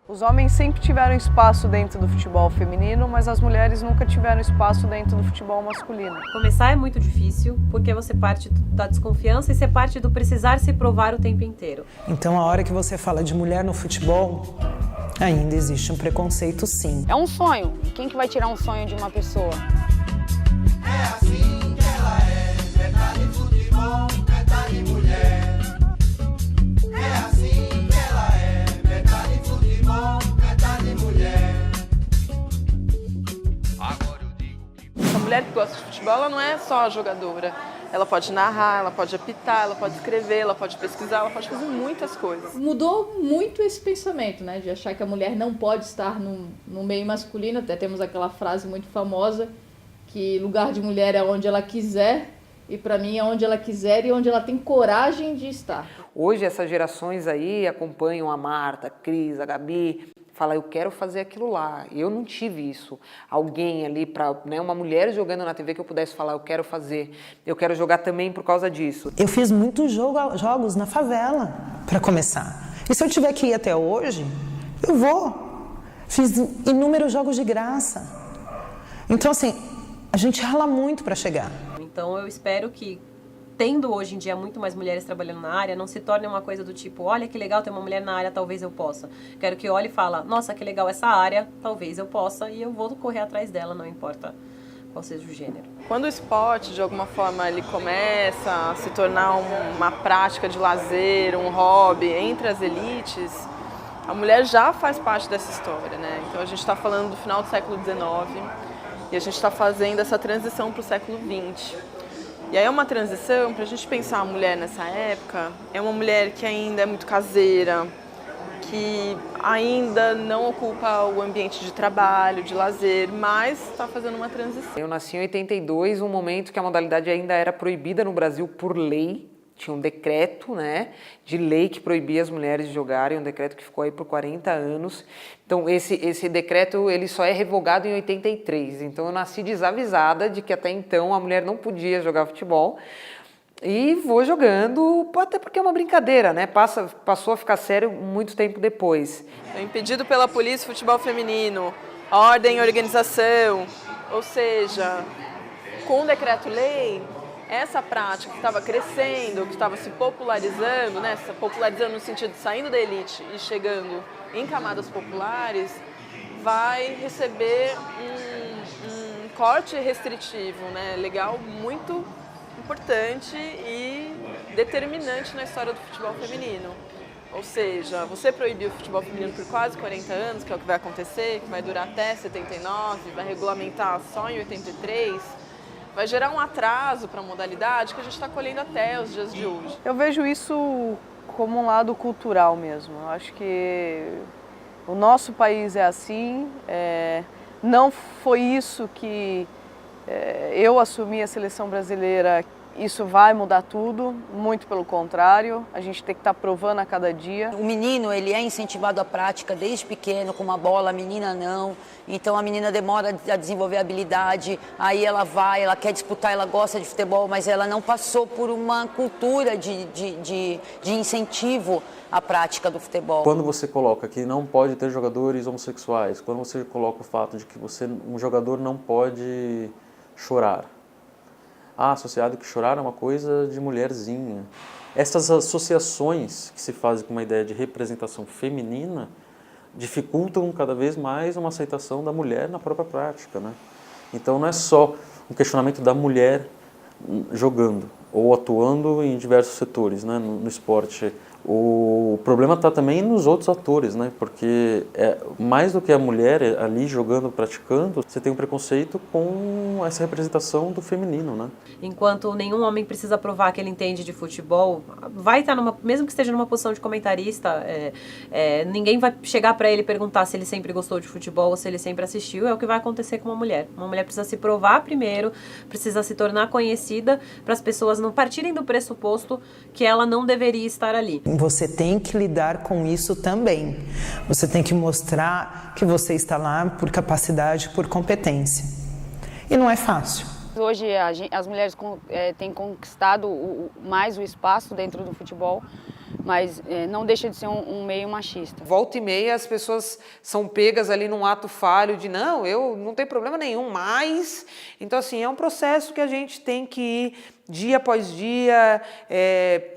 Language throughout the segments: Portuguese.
Os homens sempre tiveram espaço dentro do futebol feminino, mas as mulheres nunca tiveram espaço dentro do futebol masculino. Começar é muito difícil, porque você parte da desconfiança e você parte do precisar se provar o tempo inteiro. Então, a hora que você fala de mulher no futebol, ainda existe um preconceito, sim. É um sonho. Quem que vai tirar um sonho de uma pessoa? É assim que ela é, metade futebol, metade mulher. É assim que ela é, metade futebol, metade mulher. Agora eu digo que... A mulher que gosta de futebol, ela não é só a jogadora. Ela pode narrar, ela pode apitar, ela pode escrever, ela pode pesquisar, ela pode fazer muitas coisas. Mudou muito esse pensamento, né? De achar que a mulher não pode estar no meio masculino. Até temos aquela frase muito famosa, que lugar de mulher é onde ela quiser, e para mim é onde ela quiser e onde ela tem coragem de estar. Hoje essas gerações aí acompanham a Marta, a Cris, a Gabi, fala, eu quero fazer aquilo lá. Eu não tive isso. Alguém ali, uma mulher jogando na TV que eu pudesse falar, eu quero fazer, eu quero jogar também por causa disso. Eu fiz muitos jogos na favela, para começar. E se eu tiver que ir até hoje, eu vou. Fiz inúmeros jogos de graça. Então, assim, a gente rala muito para chegar. Então eu espero que, tendo hoje em dia muito mais mulheres trabalhando na área, não se torne uma coisa do tipo, olha que legal ter uma mulher na área, talvez eu possa. Quero que olhe e fale, nossa, que legal essa área, talvez eu possa, e eu vou correr atrás dela, não importa qual seja o gênero. Quando o esporte, de alguma forma, ele começa a se tornar uma prática de lazer, um hobby entre as elites, a mulher já faz parte dessa história, né? Então a gente está falando do final do século XIX e a gente está fazendo essa transição para o século XX. E aí é uma transição, para a gente pensar a mulher nessa época, é uma mulher que ainda é muito caseira, que ainda não ocupa o ambiente de trabalho, de lazer, mas está fazendo uma transição. Eu nasci em 82, um momento que a modalidade ainda era proibida no Brasil por lei. Tinha um decreto, né, de lei que proibia as mulheres de jogarem, um decreto que ficou aí por 40 anos. Então, esse decreto ele só é revogado em 83. Então, eu nasci desavisada de que até então a mulher não podia jogar futebol. E vou jogando, até porque é uma brincadeira, né? Passou a ficar sério muito tempo depois. É impedido pela polícia futebol feminino, ordem e organização. Ou seja, com o decreto-lei, essa prática que estava crescendo, que estava se popularizando, né, popularizando no sentido de saindo da elite e chegando em camadas populares, vai receber um corte restritivo, né, legal muito importante e determinante na história do futebol feminino. Ou seja, você proibiu o futebol feminino por quase 40 anos, que é o que vai acontecer, que vai durar até 79, vai regulamentar só em 83, vai gerar um atraso para a modalidade que a gente está colhendo até os dias de hoje. Eu vejo isso como um lado cultural mesmo. Eu acho que o nosso país é assim. Não foi isso que eu assumi a seleção brasileira. Isso vai mudar tudo, muito pelo contrário, a gente tem que estar provando a cada dia. O menino, ele é incentivado à prática desde pequeno, com uma bola, a menina não. Então a menina demora a desenvolver a habilidade, aí ela vai, ela quer disputar, ela gosta de futebol, mas ela não passou por uma cultura de incentivo à prática do futebol. Quando você coloca que não pode ter jogadores homossexuais, quando você coloca o fato de que um jogador não pode chorar, associado que chorar é uma coisa de mulherzinha. Essas associações que se fazem com uma ideia de representação feminina dificultam cada vez mais uma aceitação da mulher na própria prática, né? Então não é só um questionamento da mulher jogando ou atuando em diversos setores, né, no esporte. O problema está também nos outros atores, né? Porque mais do que a mulher ali jogando, praticando, você tem um preconceito com essa representação do feminino, né? Enquanto nenhum homem precisa provar que ele entende de futebol, vai estar mesmo que esteja numa posição de comentarista, ninguém vai chegar para ele e perguntar se ele sempre gostou de futebol ou se ele sempre assistiu. É o que vai acontecer com uma mulher. Uma mulher precisa se provar primeiro, precisa se tornar conhecida para as pessoas não partirem do pressuposto que ela não deveria estar ali. Você tem que lidar com isso também. Você tem que mostrar que você está lá por capacidade, por competência. E não é fácil. Hoje as mulheres têm conquistado mais o espaço dentro do futebol, mas não deixa de ser um meio machista. Volta e meia as pessoas são pegas ali num ato falho de não, eu não tenho problema nenhum, mas... Então, assim, é um processo que a gente tem que ir dia após dia,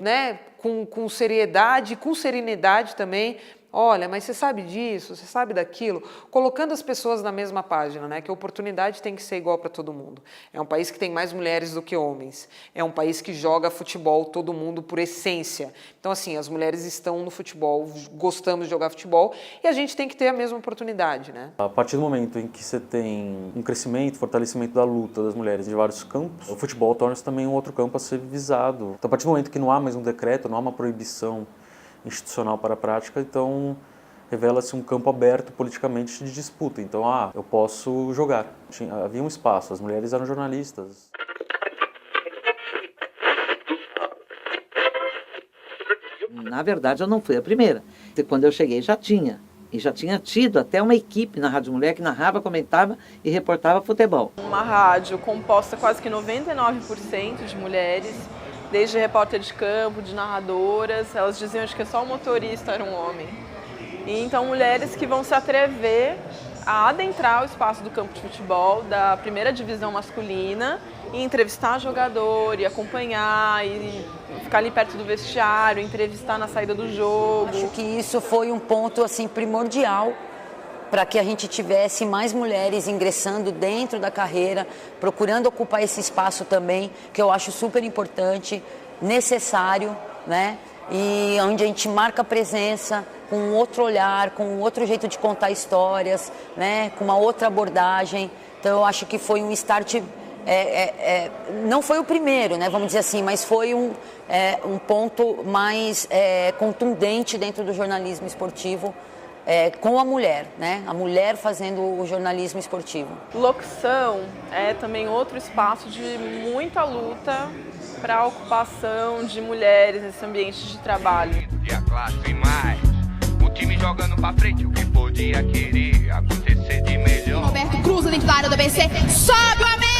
né, com seriedade, com serenidade também. Olha, mas você sabe disso, você sabe daquilo, colocando as pessoas na mesma página, né? Que a oportunidade tem que ser igual para todo mundo. É um país que tem mais mulheres do que homens. É um país que joga futebol todo mundo por essência. Então, assim, as mulheres estão no futebol, gostamos de jogar futebol e a gente tem que ter a mesma oportunidade, né? A partir do momento em que você tem um crescimento, fortalecimento da luta das mulheres em vários campos, o futebol torna-se também um outro campo a ser visado. Então, a partir do momento que não há mais um decreto, não há uma proibição institucional para a prática, então revela-se um campo aberto politicamente de disputa. Então, eu posso jogar. Havia um espaço, as mulheres eram jornalistas. Na verdade, eu não fui a primeira. Quando eu cheguei, já tinha. E já tinha tido até uma equipe na Rádio Mulher que narrava, comentava e reportava futebol. Uma rádio composta quase que 99% de mulheres, desde repórter de campo, de narradoras, elas diziam que só o motorista era um homem. E então mulheres que vão se atrever a adentrar o espaço do campo de futebol da primeira divisão masculina e entrevistar jogador, e acompanhar, e ficar ali perto do vestiário, entrevistar na saída do jogo. Acho que isso foi um ponto assim primordial para que a gente tivesse mais mulheres ingressando dentro da carreira, procurando ocupar esse espaço também, que eu acho super importante, necessário, né? E onde a gente marca presença com um outro olhar, com um outro jeito de contar histórias, né? Com uma outra abordagem. Então eu acho que foi um start, não foi o primeiro, né? Vamos dizer assim, mas foi um ponto mais contundente dentro do jornalismo esportivo, com a mulher, né? A mulher fazendo o jornalismo esportivo. Locução é também outro espaço de muita luta para a ocupação de mulheres nesse ambiente de trabalho. E a classe mais, o time jogando pra frente, o que podia querer acontecer de melhor. Roberto cruza dentro da área do ABC, sobe o América!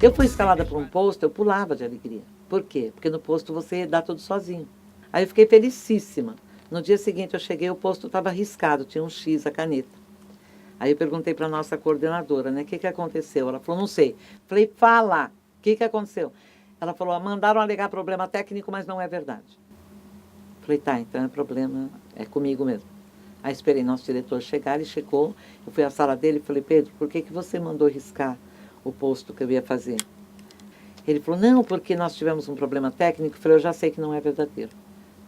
Eu fui escalada para um posto, eu pulava de alegria. Por quê? Porque no posto você dá tudo sozinho. Aí eu fiquei felicíssima. No dia seguinte eu cheguei, o posto estava riscado, tinha um X, a caneta. Aí eu perguntei para a nossa coordenadora, né, o que aconteceu? Ela falou, não sei. Falei, fala, o que aconteceu? Ela falou, mandaram alegar problema técnico, mas não é verdade. Falei, tá, então é problema, é comigo mesmo. Aí esperei nosso diretor chegar, ele chegou, eu fui à sala dele e falei, Pedro, por que você mandou riscar o posto que eu ia fazer? Ele falou, não, porque nós tivemos um problema técnico. Eu falei, eu já sei que não é verdadeiro.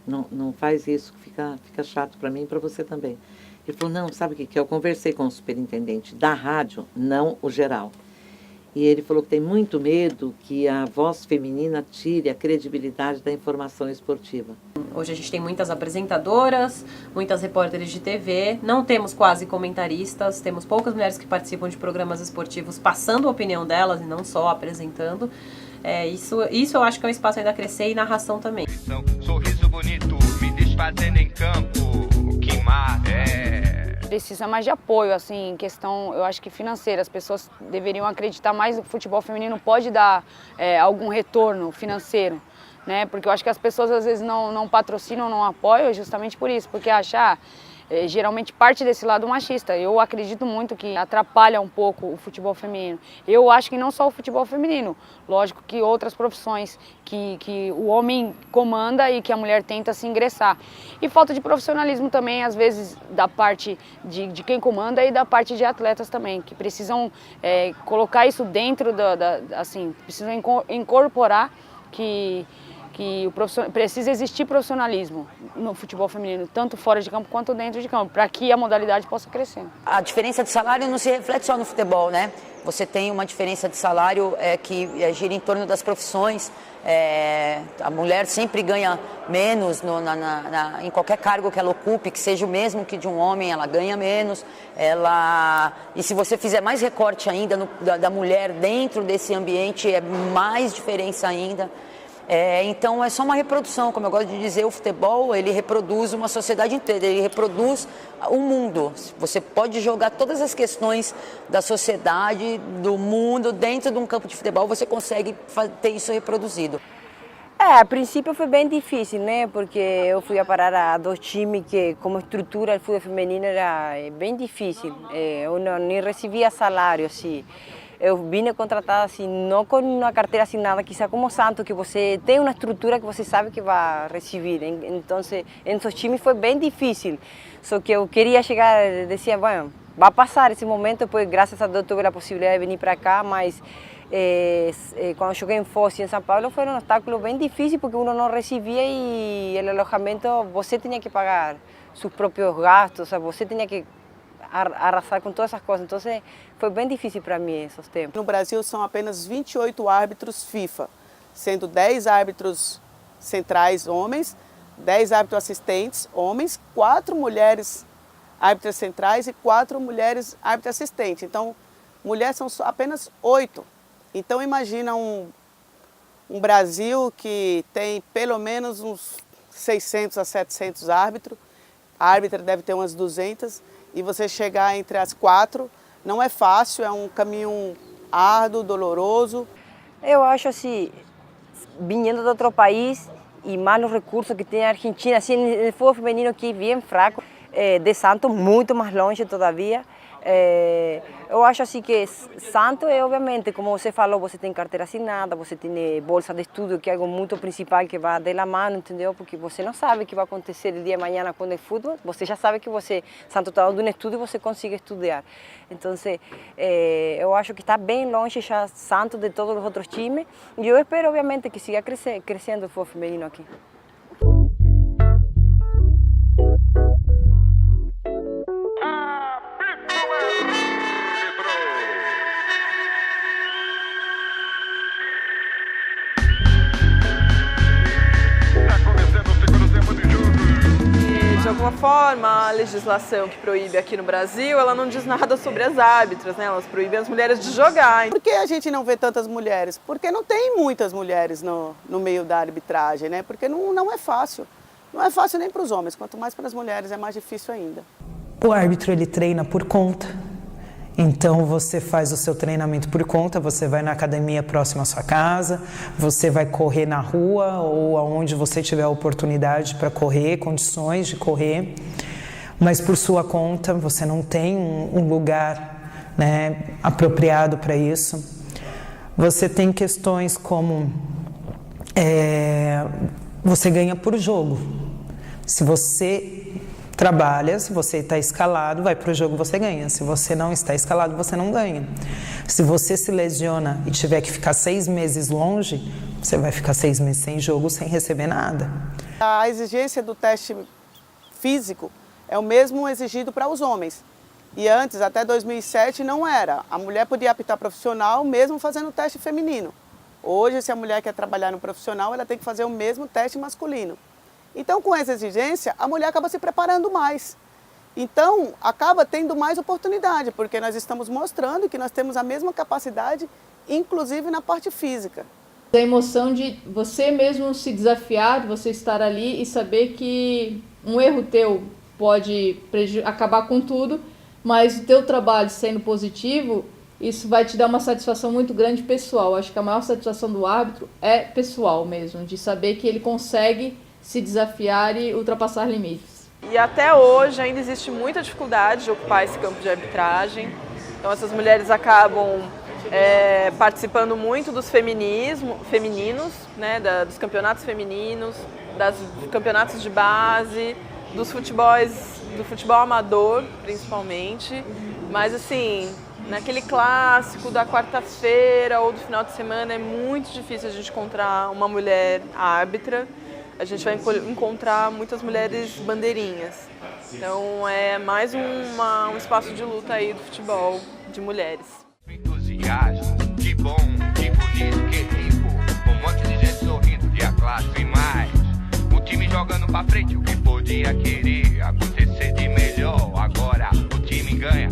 Não faz isso, fica chato para mim e para você também. Ele falou, não, sabe o que? Eu conversei com o superintendente da rádio, não o geral. E ele falou que tem muito medo que a voz feminina tire a credibilidade da informação esportiva. Hoje a gente tem muitas apresentadoras, muitas repórteres de TV, não temos quase comentaristas, temos poucas mulheres que participam de programas esportivos passando a opinião delas e não só apresentando. Isso eu acho que é um espaço ainda a crescer, e narração também. Sorriso bonito, me desfazendo em campo, que mar Precisa mais de apoio, assim, em questão, eu acho que financeira. As pessoas deveriam acreditar mais no futebol feminino, pode dar algum retorno financeiro, né? Porque eu acho que as pessoas às vezes não patrocinam, não apoiam justamente por isso, porque achar geralmente parte desse lado machista. Eu acredito muito que atrapalha um pouco o futebol feminino. Eu acho que não só o futebol feminino, lógico que outras profissões que o homem comanda e que a mulher tenta se ingressar. E falta de profissionalismo também, às vezes, da parte de quem comanda e da parte de atletas também, que precisam colocar isso dentro assim, precisam incorporar que precisa existir profissionalismo no futebol feminino, tanto fora de campo quanto dentro de campo, para que a modalidade possa crescer. A diferença de salário não se reflete só no futebol, né? você tem uma diferença de salário que gira em torno das profissões. A mulher sempre ganha menos em qualquer cargo que ela ocupe, que seja o mesmo que de um homem, ela ganha menos. E se você fizer mais recorte ainda da mulher dentro desse ambiente, é mais diferença ainda. Então é só uma reprodução, como eu gosto de dizer, o futebol ele reproduz uma sociedade inteira, ele reproduz o mundo. Você pode jogar todas as questões da sociedade, do mundo, dentro de um campo de futebol, você consegue ter isso reproduzido. A princípio foi bem difícil, né? Porque eu fui a parar a 2 times que, como estrutura, o futebol feminino era bem difícil. Eu nem recebia salário, assim. Eu vim contratada assim, não com uma carteira assinada, quizá como Santos, que você tem uma estrutura que você sabe que vai receber. Então, em esses times foi bem difícil. Só que eu queria chegar, dizia, bom, vai passar esse momento, pois graças a Deus tive a possibilidade de vir para cá, mas quando eu joguei em Foz e em São Paulo foi um obstáculo bem difícil, porque uno não recebia e o alojamento você tinha que pagar seus próprios gastos, você tinha que arrasar com todas essas coisas, então foi bem difícil para mim esses tempos. No Brasil são apenas 28 árbitros FIFA, sendo 10 árbitros centrais homens, 10 árbitros assistentes homens, 4 mulheres árbitras centrais e 4 mulheres árbitros assistentes. Então, mulheres são apenas 8. Então, imagina um Brasil que tem pelo menos uns 600 a 700 árbitros, a árbitra deve ter umas 200, e você chegar entre as 4 não é fácil, é um caminho árduo, doloroso. Eu acho assim, vindo de outro país e mais os recursos que tem a Argentina, assim, o futebol feminino aqui bem fraco, de Santos muito mais longe todavia. Eu acho assim que Santos é, obviamente, como você falou, você tem carteira assinada, você tem bolsa de estudo, que é algo muito principal que vai de la mano, entendeu? Porque você não sabe o que vai acontecer o dia de amanhã quando é futebol, você já sabe que Santos está dando um estudo e você consegue estudar. Então, eu acho que está bem longe já Santos de todos os outros times e eu espero, obviamente, que siga crescendo o futebol feminino aqui. De alguma forma, a legislação que proíbe aqui no Brasil, ela não diz nada sobre as árbitras, né? Elas proíbem as mulheres de jogar. Por que a gente não vê tantas mulheres? Porque não tem muitas mulheres no meio da arbitragem, né? Porque não é fácil. Não é fácil nem para os homens, quanto mais para as mulheres é mais difícil ainda. O árbitro, ele treina por conta. Então, você faz o seu treinamento por conta, você vai na academia próxima à sua casa, você vai correr na rua ou aonde você tiver a oportunidade para correr, condições de correr, mas por sua conta, você não tem um lugar, né, apropriado para isso. Você tem questões como você ganha por jogo. Se você trabalha, se você está escalado, vai para o jogo, você ganha. Se você não está escalado, você não ganha. Se você se lesiona e tiver que ficar 6 meses longe, você vai ficar 6 meses sem jogo, sem receber nada. A exigência do teste físico é o mesmo exigido para os homens. E antes, até 2007, não era. A mulher podia apitar profissional mesmo fazendo o teste feminino. Hoje, se a mulher quer trabalhar no profissional, ela tem que fazer o mesmo teste masculino. Então, com essa exigência, a mulher acaba se preparando mais. Então, acaba tendo mais oportunidade, porque nós estamos mostrando que nós temos a mesma capacidade, inclusive na parte física. A emoção de você mesmo se desafiar, de você estar ali e saber que um erro teu pode acabar com tudo, mas o teu trabalho sendo positivo, isso vai te dar uma satisfação muito grande pessoal. Acho que a maior satisfação do árbitro é pessoal mesmo, de saber que ele consegue se desafiar e ultrapassar limites. E até hoje ainda existe muita dificuldade de ocupar esse campo de arbitragem. Então essas mulheres acabam participando muito dos femininos, né, dos campeonatos femininos, dos campeonatos de base, do futebol amador principalmente. Mas assim, naquele clássico da quarta-feira ou do final de semana é muito difícil a gente encontrar uma mulher árbitra. A gente vai encontrar muitas mulheres bandeirinhas. Então é mais um espaço de luta aí do futebol de mulheres. entusiasmo. Que bom, que bonito, que rico. Um monte de gente sorrindo, dia clássico e mais. O time jogando pra frente, o que podia querer acontecer de melhor. Agora o time ganha.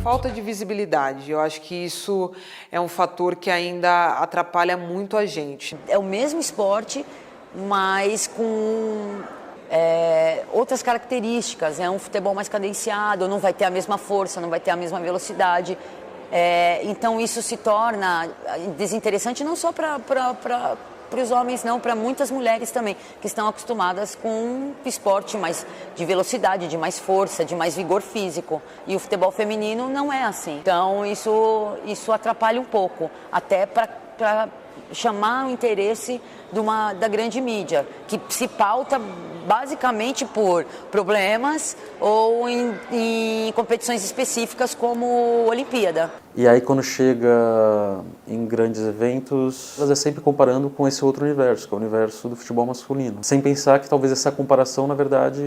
Falta de visibilidade, eu acho que isso é um fator que ainda atrapalha muito a gente. É o mesmo esporte, mas com outras características. É um futebol mais cadenciado, não vai ter a mesma força, não vai ter a mesma velocidade. Então isso se torna desinteressante não só para os homens, não, para muitas mulheres também, que estão acostumadas com um esporte mais de velocidade, de mais força, de mais vigor físico. E o futebol feminino não é assim. Então isso atrapalha um pouco, até para chamar o interesse da grande mídia, que se pauta basicamente por problemas ou em competições específicas como Olimpíada. E aí quando chega em grandes eventos, é sempre comparando com esse outro universo, que é o universo do futebol masculino. Sem pensar que talvez essa comparação, na verdade,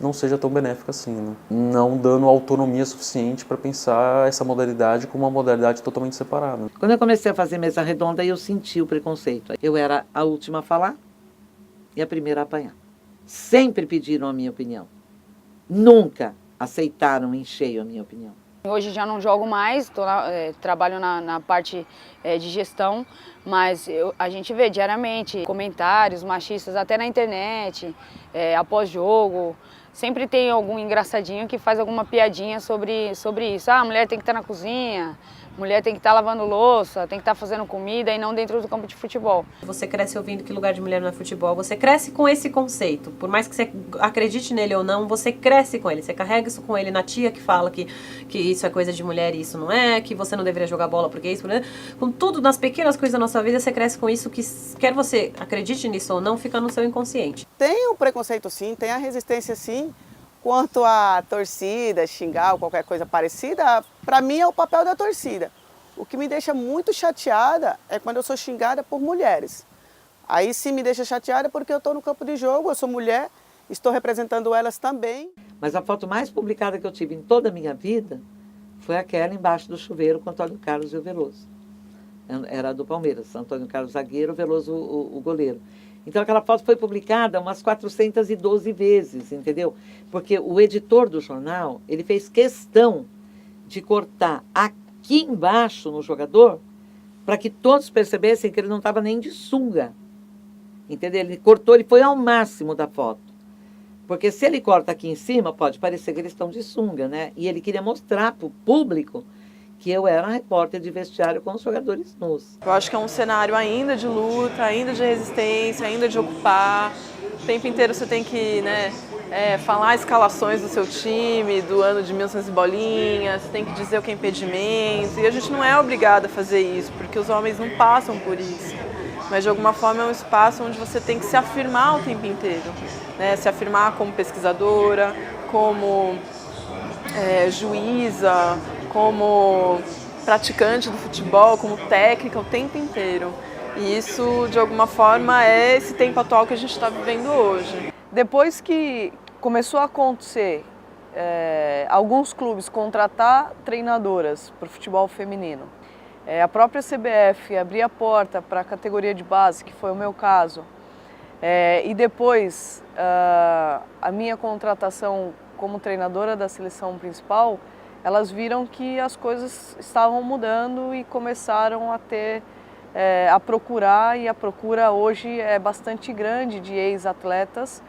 não seja tão benéfica assim, né? Não dando autonomia suficiente para pensar essa modalidade como uma modalidade totalmente separada. Quando eu comecei a fazer mesa redonda, eu senti o preconceito. Eu era a última a falar e a primeira a apanhar. Sempre pediram a minha opinião. Nunca aceitaram em cheio a minha opinião. Hoje já não jogo mais, trabalho na parte de gestão, mas a gente vê diariamente comentários machistas até na internet, após jogo. Sempre tem algum engraçadinho que faz alguma piadinha sobre isso. Ah, a mulher tem que estar na cozinha, mulher tem que estar lavando louça, tem que estar fazendo comida e não dentro do campo de futebol. Você cresce ouvindo que lugar de mulher não é futebol, você cresce com esse conceito. Por mais que você acredite nele ou não, você cresce com ele. Você carrega isso com ele na tia que fala que isso é coisa de mulher e isso não é, que você não deveria jogar bola porque isso, né? Com tudo, nas pequenas coisas da nossa vida, você cresce com isso que, quer você acredite nisso ou não, fica no seu inconsciente. Tem o preconceito sim, tem a resistência sim. Quanto à torcida, xingar ou qualquer coisa parecida, para mim é o papel da torcida. O que me deixa muito chateada é quando eu sou xingada por mulheres. Aí sim me deixa chateada porque eu estou no campo de jogo, eu sou mulher, estou representando elas também. Mas a foto mais publicada que eu tive em toda a minha vida foi aquela embaixo do chuveiro com Antônio Carlos e o Veloso. Era do Palmeiras, Antônio Carlos zagueiro, Veloso o goleiro. Então aquela foto foi publicada umas 412 vezes, entendeu? Porque o editor do jornal, ele fez questão de cortar aqui embaixo no jogador para que todos percebessem que ele não estava nem de sunga. Entendeu? Ele cortou, ele foi ao máximo da foto. Porque se ele corta aqui em cima, pode parecer que eles estão de sunga, né? E ele queria mostrar para o público que eu era repórter de vestiário com os jogadores nus. Eu acho que é um cenário ainda de luta, ainda de resistência, ainda de ocupar. O tempo inteiro você tem que, né, falar escalações do seu time, do ano de 1900 bolinhas, você tem que dizer o que é impedimento. E a gente não é obrigado a fazer isso, porque os homens não passam por isso. Mas de alguma forma é um espaço onde você tem que se afirmar o tempo inteiro, né? Se afirmar como pesquisadora, como juíza, como praticante do futebol, como técnica o tempo inteiro. E isso, de alguma forma, é esse tempo atual que a gente está vivendo hoje. Depois que começou a acontecer alguns clubes contratar treinadoras para o futebol feminino, a própria CBF abrir a porta para a categoria de base, que foi o meu caso, e depois a minha contratação como treinadora da seleção principal, elas viram que as coisas estavam mudando e começaram a ter, a procurar, e a procura hoje é bastante grande de ex-atletas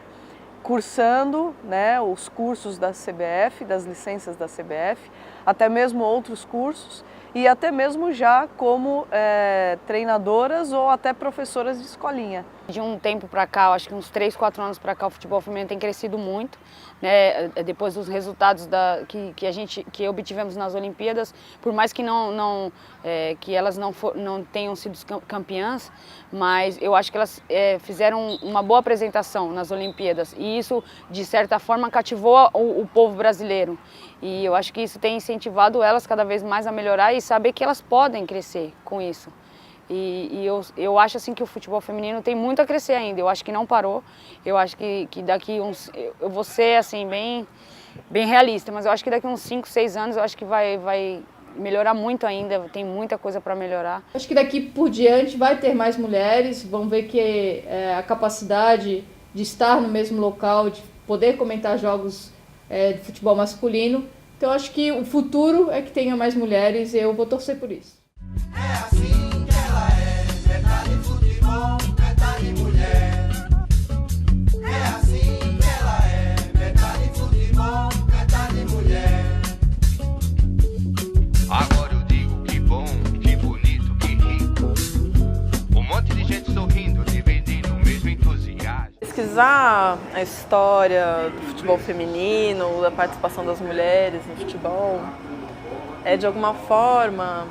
cursando, né, os cursos da CBF, das licenças da CBF, até mesmo outros cursos, e até mesmo já como treinadoras ou até professoras de escolinha. De um tempo para cá, acho que uns 3, 4 anos para cá, o futebol feminino tem crescido muito, né? Depois dos resultados que obtivemos nas Olimpíadas, por mais que que elas não tenham sido campeãs, mas eu acho que elas fizeram uma boa apresentação nas Olimpíadas, e isso, de certa forma, cativou o povo brasileiro. E eu acho que isso tem incentivado elas cada vez mais a melhorar e saber que elas podem crescer com isso. E eu acho assim que o futebol feminino tem muito a crescer ainda. Eu acho que não parou. Eu acho que daqui uns... Eu vou ser assim, bem realista, mas eu acho que daqui uns 5, 6 anos eu acho que vai melhorar muito ainda, tem muita coisa para melhorar. Acho que daqui por diante vai ter mais mulheres, vão ver que a capacidade de estar no mesmo local, de poder comentar jogos de futebol masculino. Então acho que o futuro é que tenha mais mulheres e eu vou torcer por isso. É assim que ela é, metade futebol, metade mulher. É assim que ela é, metade futebol, metade mulher. Agora eu digo que bom, que bonito, que rico. Um monte de gente sorrindo, dividindo o mesmo entusiasmo. Pesquisar a história do futebol feminino, da participação das mulheres no futebol, é de alguma forma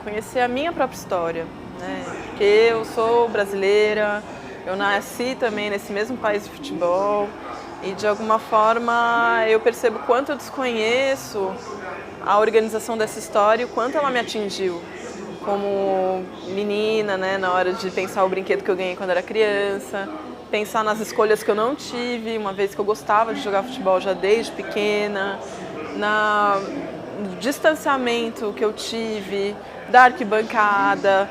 conhecer a minha própria história, né? Porque eu sou brasileira, eu nasci também nesse mesmo país de futebol e de alguma forma eu percebo quanto eu desconheço a organização dessa história e o quanto ela me atingiu como menina, né? Na hora de pensar o brinquedo que eu ganhei quando era criança, pensar nas escolhas que eu não tive, uma vez que eu gostava de jogar futebol já desde pequena, no distanciamento que eu tive da arquibancada,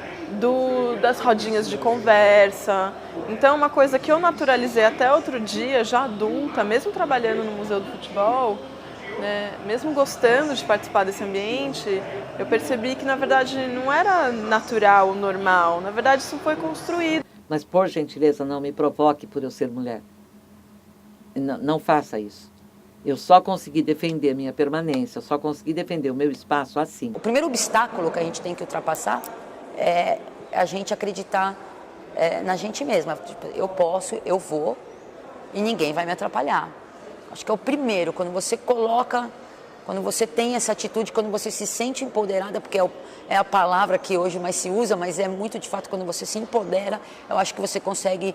das rodinhas de conversa. Então, uma coisa que eu naturalizei até outro dia, já adulta, mesmo trabalhando no Museu do Futebol, né, mesmo gostando de participar desse ambiente, eu percebi que, na verdade, não era natural, normal. Na verdade, isso foi construído. Mas, por gentileza, não me provoque por eu ser mulher. Não faça isso. Eu só consegui defender minha permanência, eu só consegui defender o meu espaço assim. O primeiro obstáculo que a gente tem que ultrapassar é a gente acreditar na gente mesma. Eu posso, eu vou e ninguém vai me atrapalhar. Acho que é o primeiro, quando você coloca, quando você tem essa atitude, quando você se sente empoderada, porque é a palavra que hoje mais se usa, mas é muito de fato quando você se empodera, eu acho que você consegue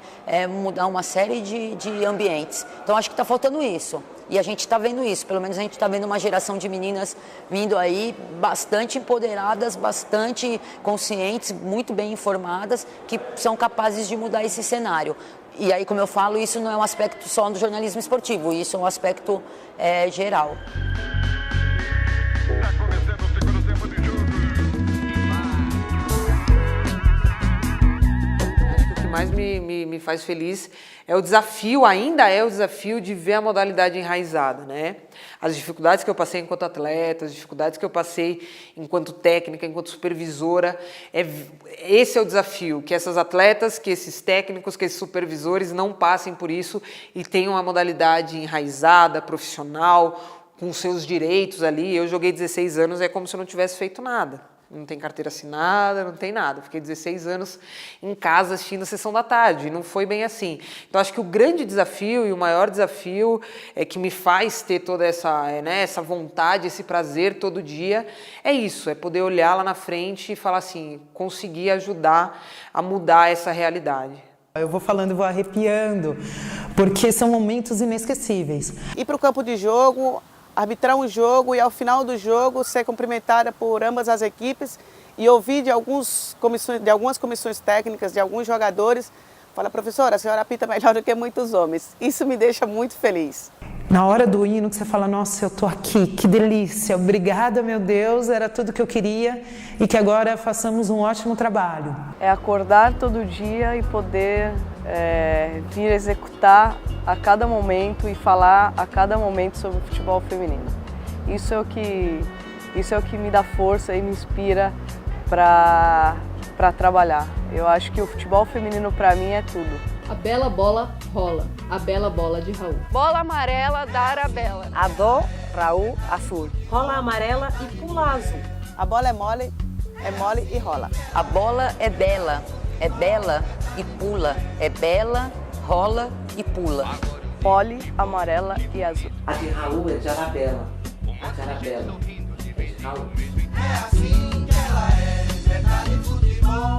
mudar uma série de ambientes. Então acho que está faltando isso. E a gente está vendo isso, pelo menos a gente está vendo uma geração de meninas vindo aí bastante empoderadas, bastante conscientes, muito bem informadas, que são capazes de mudar esse cenário. E aí, como eu falo, isso não é um aspecto só do jornalismo esportivo, isso é um aspecto geral. O que mais me faz feliz é o desafio, ainda é o desafio de ver a modalidade enraizada, né? As dificuldades que eu passei enquanto atleta, as dificuldades que eu passei enquanto técnica, enquanto supervisora, esse é o desafio, que essas atletas, que esses técnicos, que esses supervisores não passem por isso e tenham uma modalidade enraizada, profissional, com seus direitos ali. Eu joguei 16 anos, é como se eu não tivesse feito nada. Não tem carteira assinada, não tem nada. Fiquei 16 anos em casa assistindo a sessão da tarde, e não foi bem assim. Então, acho que o grande desafio e o maior desafio que me faz ter toda essa vontade, esse prazer todo dia, é isso, é poder olhar lá na frente e falar assim, conseguir ajudar a mudar essa realidade. Eu vou falando e vou arrepiando, porque são momentos inesquecíveis. Ir para o campo de jogo, arbitrar um jogo e ao final do jogo ser cumprimentada por ambas as equipes e ouvir de algumas comissões técnicas, de alguns jogadores, fala, professora, a senhora apita melhor do que muitos homens. Isso me deixa muito feliz. Na hora do hino que você fala, nossa, eu tô aqui, que delícia, obrigada, meu Deus, era tudo que eu queria e que agora façamos um ótimo trabalho. É acordar todo dia e poder vir executar a cada momento e falar a cada momento sobre o futebol feminino. Isso é o que me dá força e me inspira para trabalhar. Eu acho que o futebol feminino para mim é tudo. A bela bola rola, a bela bola de Raul. Bola amarela da Arabella. A do Raul azul. Rola amarela e pula azul. A bola é mole e rola. A bola é bela e pula. É bela, rola e pula. Pole, amarela e azul. A de Raul é de Arabella. A de Arabella é de Raul. É assim que ela é, metade futebol,